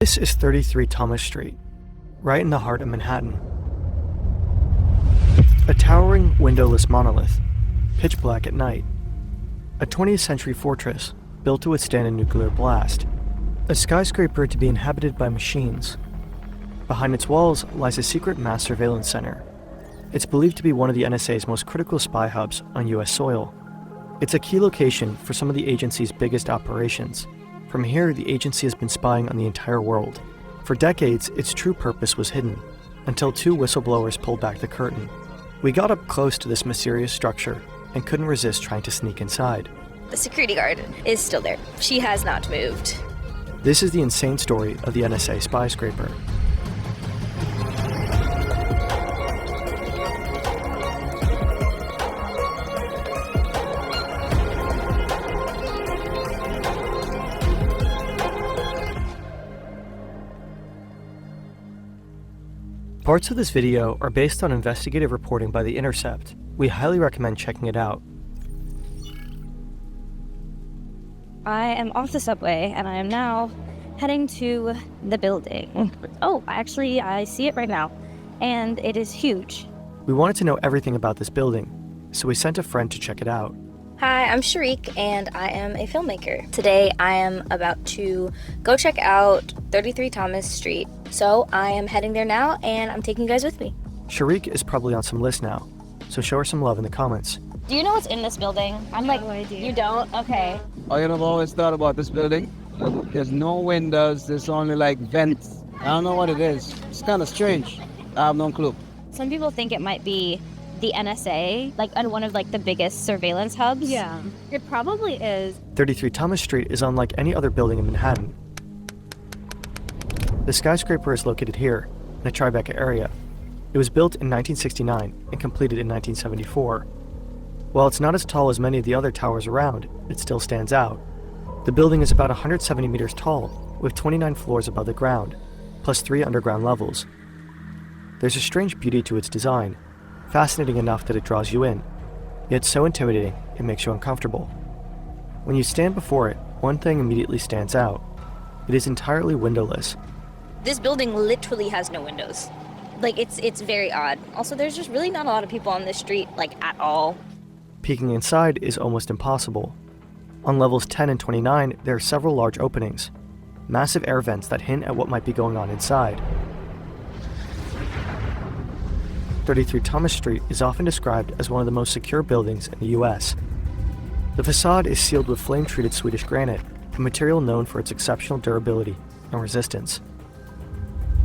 This is 33 Thomas Street, right in the heart of Manhattan. A towering, windowless monolith, pitch black at night. A 20th century fortress, built to withstand a nuclear blast. A skyscraper to be inhabited by machines. Behind its walls lies a secret mass surveillance center. It's believed to be one of the NSA's most critical spy hubs on US soil. It's a key location for some of the agency's biggest operations. From here, the agency has been spying on the entire world. For decades, its true purpose was hidden, until two whistleblowers pulled back the curtain. We got up close to this mysterious structure and couldn't resist trying to sneak inside. The security guard is still there. She has not moved. This is the insane story of the NSA skyscraper. Parts of this video are based on investigative reporting by The Intercept. We highly recommend checking it out. I am off the subway and I am now heading to the building. Oh, actually, I see it right now, and it is huge. We wanted to know everything about this building, so we sent a friend to check it out. Hi, I'm Sharik, and I am a filmmaker. Today, I am about to go check out 33 Thomas Street. So I am heading there now, and I'm taking you guys with me. Sharik is probably on some list now, so show her some love in the comments. Do you know what's in this building? I'm like, no idea. You don't? Okay. I've always thought about this building. There's no windows, there's only like vents. I don't know what it is. It's kind of strange. I have no clue. Some people think it might be the NSA, like on one of like the biggest surveillance hubs. Yeah, it probably is. 33 Thomas Street is unlike any other building in Manhattan. The skyscraper is located here, in the Tribeca area. It was built in 1969 and completed in 1974. While it's not as tall as many of the other towers around, it still stands out. The building is about 170 meters tall, with 29 floors above the ground, plus 3 underground levels. There's a strange beauty to its design, fascinating enough that it draws you in, yet so intimidating it makes you uncomfortable. When you stand before it, one thing immediately stands out. It is entirely windowless. This building literally has no windows. Like, it's very odd. Also, there's just really not a lot of people on this street, like, at all. Peeking inside is almost impossible. On levels 10 and 29, there are several large openings, massive air vents that hint at what might be going on inside. 33 Thomas Street is often described as one of the most secure buildings in the US. The facade is sealed with flame-treated Swedish granite, a material known for its exceptional durability and resistance.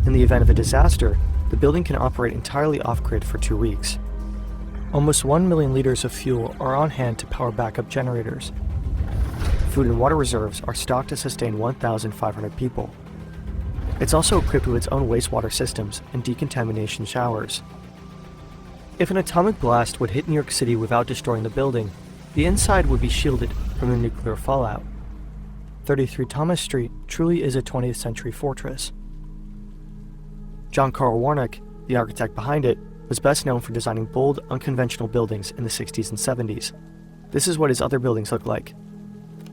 In the event of a disaster, the building can operate entirely off-grid for 2 weeks. Almost 1 million liters of fuel are on hand to power backup generators. Food and water reserves are stocked to sustain 1,500 people. It's also equipped with its own wastewater systems and decontamination showers. If an atomic blast would hit New York City without destroying the building, the inside would be shielded from the nuclear fallout. 33 Thomas Street truly is a 20th century fortress. John Carl Warnock, the architect behind it, was best known for designing bold, unconventional buildings in the 60s and 70s. This is what his other buildings look like.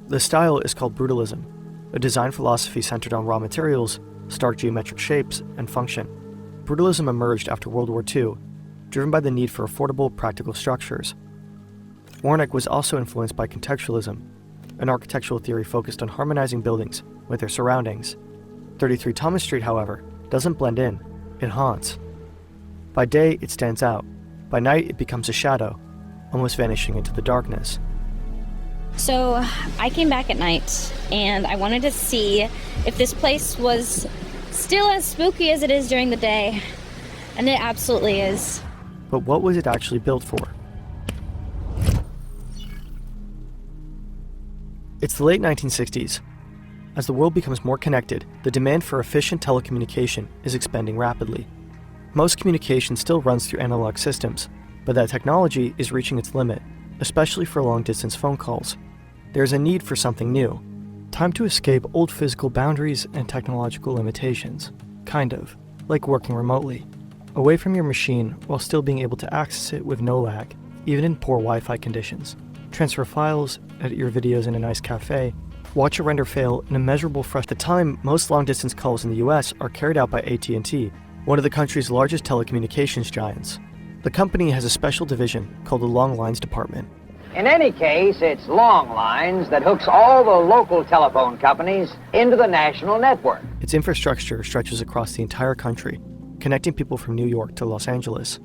The style is called Brutalism, a design philosophy centered on raw materials, stark geometric shapes, and function. Brutalism emerged after World War II, driven by the need for affordable, practical structures. Warnock was also influenced by contextualism, an architectural theory focused on harmonizing buildings with their surroundings. 33 Thomas Street, however, doesn't blend in, it haunts. By day, it stands out. By night, it becomes a shadow, almost vanishing into the darkness. So I came back at night and I wanted to see if this place was still as spooky as it is during the day. And it absolutely is. But what was it actually built for? It's the late 1960s. As the world becomes more connected, the demand for efficient telecommunication is expanding rapidly. Most communication still runs through analog systems, but that technology is reaching its limit, especially for long-distance phone calls. There's a need for something new. Time to escape old physical boundaries and technological limitations. Kind of, like working remotely. Away from your machine while still being able to access it with no lag, even in poor Wi-Fi conditions. Transfer files, edit your videos in a nice cafe, Watch a render fail in immeasurable at the time, most long-distance calls in the US are carried out by AT&T, one of the country's largest telecommunications giants. The company has a special division called the Long Lines Department. In any case, it's Long Lines that hooks all the local telephone companies into the national network. Its infrastructure stretches across the entire country, connecting people from New York to Los Angeles.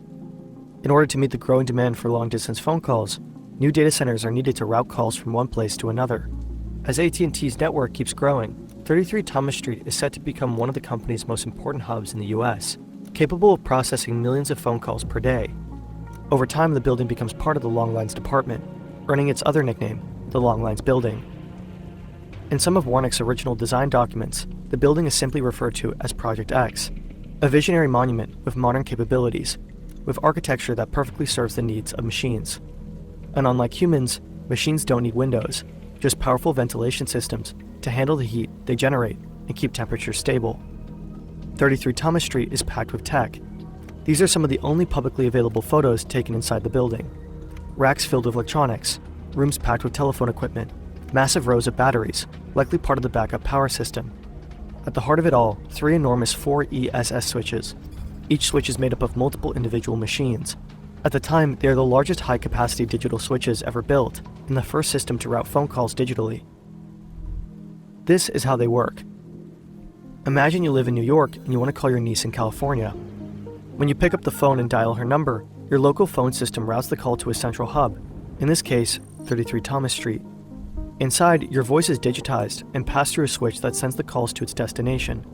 In order to meet the growing demand for long-distance phone calls, new data centers are needed to route calls from one place to another. As AT&T's network keeps growing, 33 Thomas Street is set to become one of the company's most important hubs in the US, capable of processing millions of phone calls per day. Over time, the building becomes part of the Long Lines Department, earning its other nickname, the Long Lines Building. In some of Warnick's original design documents, the building is simply referred to as Project X, a visionary monument with modern capabilities, with architecture that perfectly serves the needs of machines. And unlike humans, machines don't need windows, just powerful ventilation systems to handle the heat they generate and keep temperatures stable. 33 Thomas Street is packed with tech. These are some of the only publicly available photos taken inside the building. Racks filled with electronics, rooms packed with telephone equipment, massive rows of batteries, likely part of the backup power system. At the heart of it all, 3 enormous 4ESS switches. Each switch is made up of multiple individual machines. At the time, they are the largest high-capacity digital switches ever built, and the first system to route phone calls digitally. This is how they work. Imagine you live in New York and you want to call your niece in California. When you pick up the phone and dial her number, your local phone system routes the call to a central hub, in this case, 33 Thomas Street. Inside, your voice is digitized and passed through a switch that sends the calls to its destination.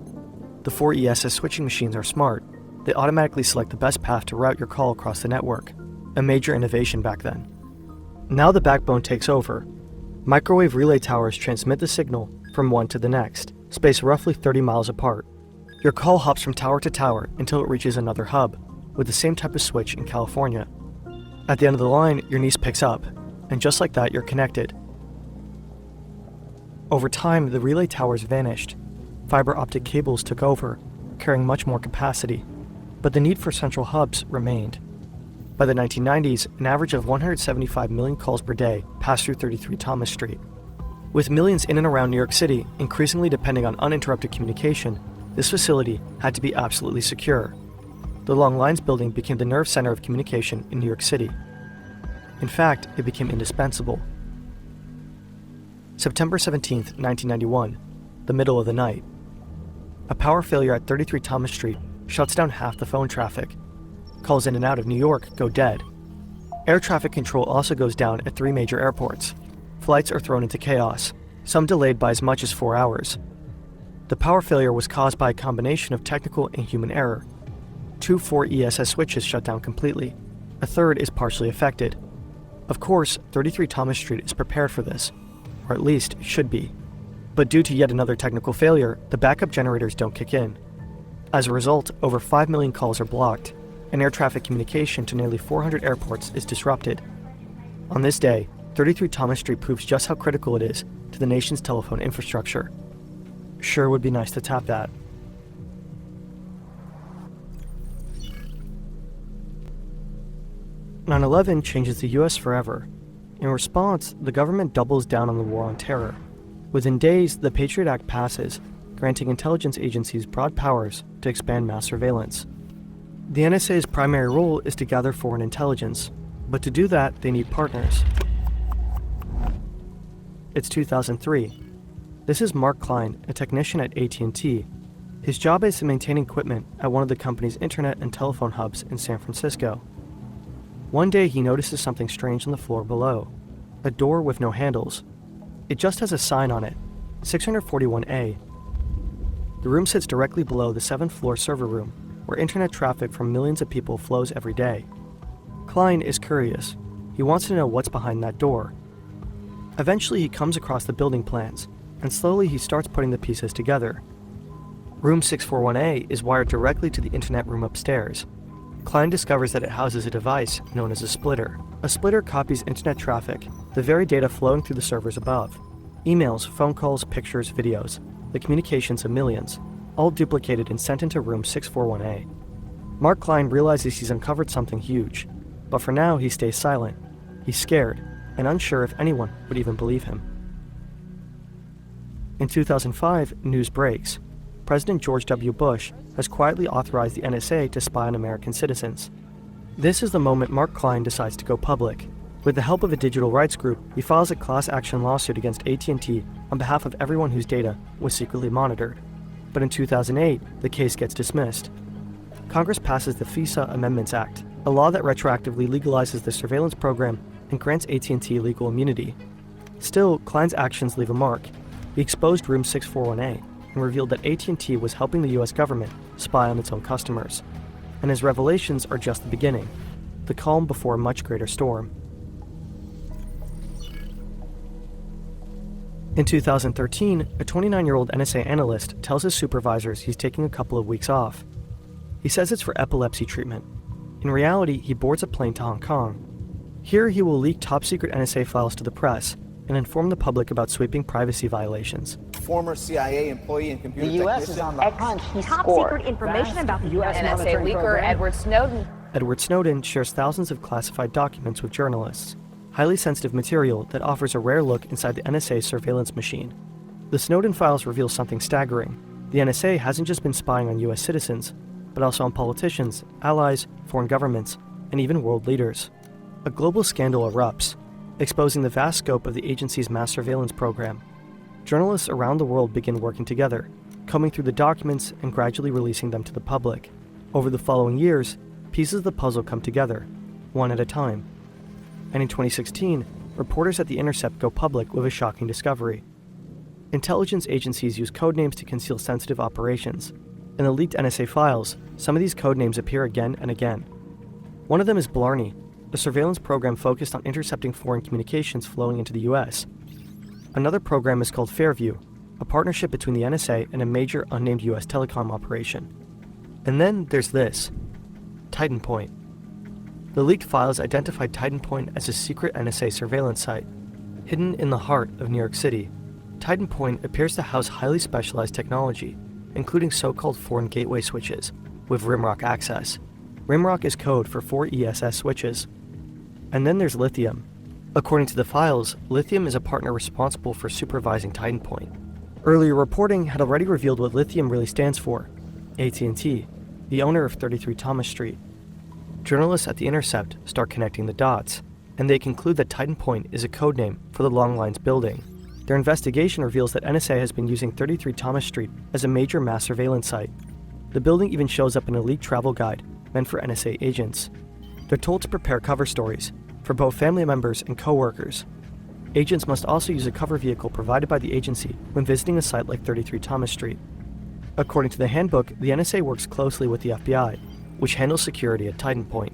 The 4ESS switching machines are smart. They automatically select the best path to route your call across the network, a major innovation back then. Now the backbone takes over. Microwave relay towers transmit the signal from one to the next, spaced roughly 30 miles apart. Your call hops from tower to tower until it reaches another hub, with the same type of switch in California. At the end of the line, your niece picks up, and just like that, you're connected. Over time, the relay towers vanished. Fiber optic cables took over, carrying much more capacity, but the need for central hubs remained. By the 1990s, an average of 175 million calls per day passed through 33 Thomas Street. With millions in and around New York City increasingly depending on uninterrupted communication, this facility had to be absolutely secure. The Long Lines building became the nerve center of communication in New York City. In fact, it became indispensable. September 17, 1991, the middle of the night. A power failure at 33 Thomas Street shuts down half the phone traffic. Calls in and out of New York go dead. Air traffic control also goes down at 3 major airports. Flights are thrown into chaos, some delayed by as much as 4 hours. The power failure was caused by a combination of technical and human error. 2 4ESS switches shut down completely. A third is partially affected. Of course, 33 Thomas Street is prepared for this, or at least should be. But due to yet another technical failure, the backup generators don't kick in. As a result, over 5 million calls are blocked, and air traffic communication to nearly 400 airports is disrupted. On this day, 33 Thomas Street proves just how critical it is to the nation's telephone infrastructure. Sure would be nice to tap that. "9/11 changes the US forever. In response, the government doubles down on the war on terror. Within days, the Patriot Act passes, granting intelligence agencies broad powers to expand mass surveillance. The NSA's primary role is to gather foreign intelligence, but to do that, they need partners. It's 2003. This is Mark Klein, a technician at AT&T. His job is to maintain equipment at one of the company's internet and telephone hubs in San Francisco. One day he notices something strange on the floor below, a door with no handles. It just has a sign on it, 641A. The room sits directly below the 7th floor server room, where internet traffic from millions of people flows every day. Klein is curious. He wants to know what's behind that door. Eventually he comes across the building plans, and slowly he starts putting the pieces together. Room 641A is wired directly to the internet room upstairs. Klein discovers that it houses a device known as a splitter. A splitter copies internet traffic, the very data flowing through the servers above. Emails, phone calls, pictures, videos, the communications of millions, all duplicated and sent into room 641A. Mark Klein realizes he's uncovered something huge, but for now he stays silent. He's scared, and unsure if anyone would even believe him. In 2005, news breaks. President George W. Bush has quietly authorized the NSA to spy on American citizens. This is the moment Mark Klein decides to go public. With the help of a digital rights group, he files a class action lawsuit against AT&T on behalf of everyone whose data was secretly monitored. But in 2008, the case gets dismissed. Congress passes the FISA Amendments Act, a law that retroactively legalizes the surveillance program and grants AT&T legal immunity. Still, Klein's actions leave a mark. He exposed Room 641A and revealed that AT&T was helping the US government spy on its own customers. And his revelations are just the beginning, the calm before a much greater storm. In 2013, a 29-year-old NSA analyst tells his supervisors he's taking a couple of weeks off. He says it's for epilepsy treatment. In reality, he boards a plane to Hong Kong. Here, he will leak top-secret NSA files to the press and inform the public about sweeping privacy violations. Former CIA employee and computer The U.S. is on the hunt. Top secret information about the U.S. NSA leaker Edward Snowden. Edward Snowden shares thousands of classified documents with journalists, highly sensitive material that offers a rare look inside the NSA's surveillance machine. The Snowden files reveal something staggering. The NSA hasn't just been spying on U.S. citizens, but also on politicians, allies, foreign governments, and even world leaders. A global scandal erupts, exposing the vast scope of the agency's mass surveillance program. Journalists around the world begin working together, combing through the documents and gradually releasing them to the public. Over the following years, pieces of the puzzle come together, one at a time. And in 2016, reporters at The Intercept go public with a shocking discovery. Intelligence agencies use codenames to conceal sensitive operations. In the leaked NSA files, some of these codenames appear again and again. One of them is Blarney, a surveillance program focused on intercepting foreign communications flowing into the US. Another program is called Fairview, a partnership between the NSA and a major unnamed US telecom operation. And then there's this, Titanpointe. The leaked files identified Titanpointe as a secret NSA surveillance site, hidden in the heart of New York City. Titanpointe appears to house highly specialized technology, including so-called foreign gateway switches, with RIMROC access. RIMROC is code for 4 ESS switches. And then there's Lithium. According to the files, Lithium is a partner responsible for supervising Titanpointe. Earlier reporting had already revealed what Lithium really stands for, AT&T, the owner of 33 Thomas Street. Journalists at The Intercept start connecting the dots, and they conclude that Titanpointe is a codename for the Long Lines building. Their investigation reveals that NSA has been using 33 Thomas Street as a major mass surveillance site. The building even shows up in a leaked travel guide meant for NSA agents. They're told to prepare cover stories for both family members and co-workers. Agents must also use a cover vehicle provided by the agency when visiting a site like 33 Thomas Street. According to the handbook, the NSA works closely with the FBI, which handles security at Titanpointe.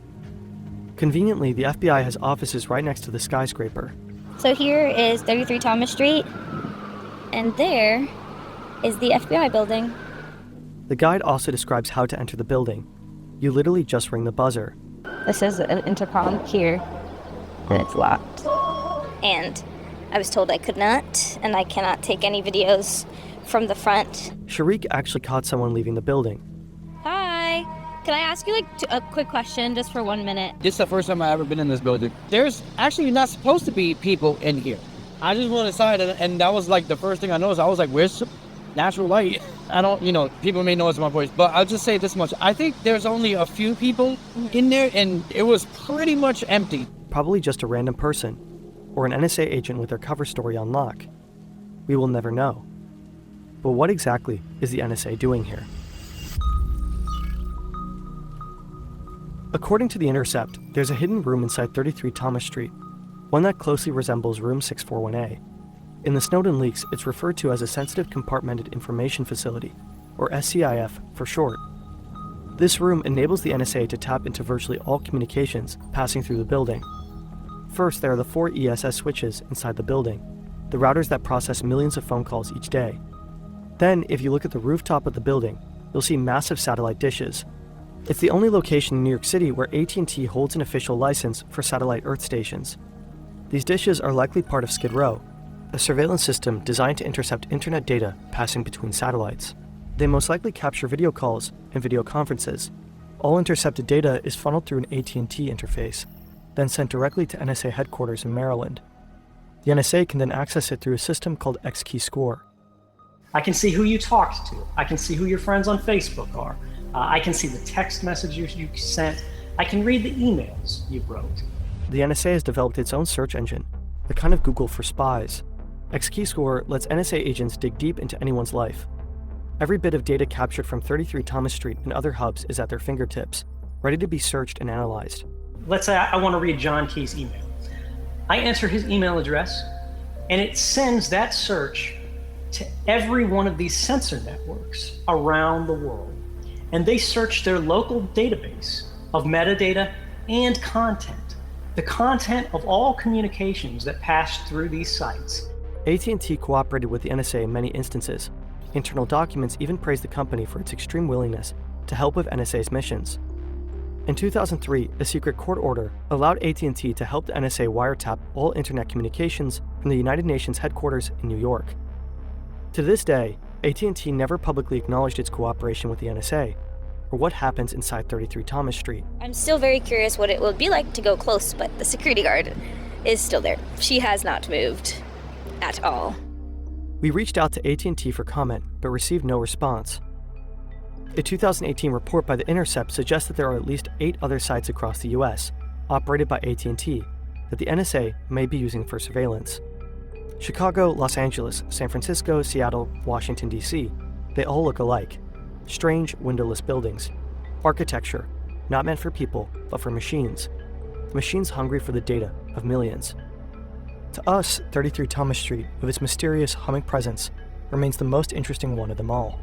Conveniently, the FBI has offices right next to the skyscraper. So here is 33 Thomas Street, and there is the FBI building. The guide also describes how to enter the building. You literally just ring the buzzer. This is an intercom here, and it's locked. And I was told I could not, and I cannot take any videos from the front. Sharik actually caught someone leaving the building. Hi! Can I ask you a quick question just for 1 minute? This is the first time I've ever been in this building. There's actually not supposed to be people in here. I just went inside and that was like the first thing I noticed. I was like, where's the natural light? I don't, people may notice my voice, but I'll just say this much. I think there's only a few people in there and it was pretty much empty. Probably just a random person, or an NSA agent with their cover story on lock. We will never know. But what exactly is the NSA doing here? According to The Intercept, there's a hidden room inside 33 Thomas Street, one that closely resembles Room 641A. In the Snowden leaks, it's referred to as a Sensitive Compartmented Information Facility, or SCIF for short. This room enables the NSA to tap into virtually all communications passing through the building. First, there are the 4 ESS switches inside the building, the routers that process millions of phone calls each day. Then, if you look at the rooftop of the building, you'll see massive satellite dishes. It's the only location in New York City where AT&T holds an official license for satellite Earth stations. These dishes are likely part of Skid Row, a surveillance system designed to intercept internet data passing between satellites. They most likely capture video calls and video conferences. All intercepted data is funneled through an AT&T interface, then sent directly to NSA headquarters in Maryland. The NSA can then access it through a system called XKeyscore. I can see who you talked to. I can see who your friends on Facebook are. I can see the text messages you sent. I can read the emails you wrote. The NSA has developed its own search engine, the kind of Google for spies. XKeyscore lets NSA agents dig deep into anyone's life. Every bit of data captured from 33 Thomas Street and other hubs is at their fingertips, ready to be searched and analyzed. Let's say I want to read John Key's email. I enter his email address, and it sends that search to every one of these sensor networks around the world. And they search their local database of metadata and content, the content of all communications that passed through these sites. AT&T cooperated with the NSA in many instances. Internal documents even praised the company for its extreme willingness to help with NSA's missions. In 2003, a secret court order allowed AT&T to help the NSA wiretap all internet communications from the United Nations headquarters in New York. To this day, AT&T never publicly acknowledged its cooperation with the NSA, or what happens inside 33 Thomas Street. I'm still very curious what it would be like to go close, but the security guard is still there. She has not moved at all. We reached out to AT&T for comment, but received no response. A 2018 report by The Intercept suggests that there are at least 8 other sites across the US, operated by AT&T, that the NSA may be using for surveillance. Chicago, Los Angeles, San Francisco, Seattle, Washington, D.C., they all look alike. Strange, windowless buildings. Architecture, not meant for people, but for machines. Machines hungry for the data of millions. To us, 33 Thomas Street, with its mysterious humming presence, remains the most interesting one of them all.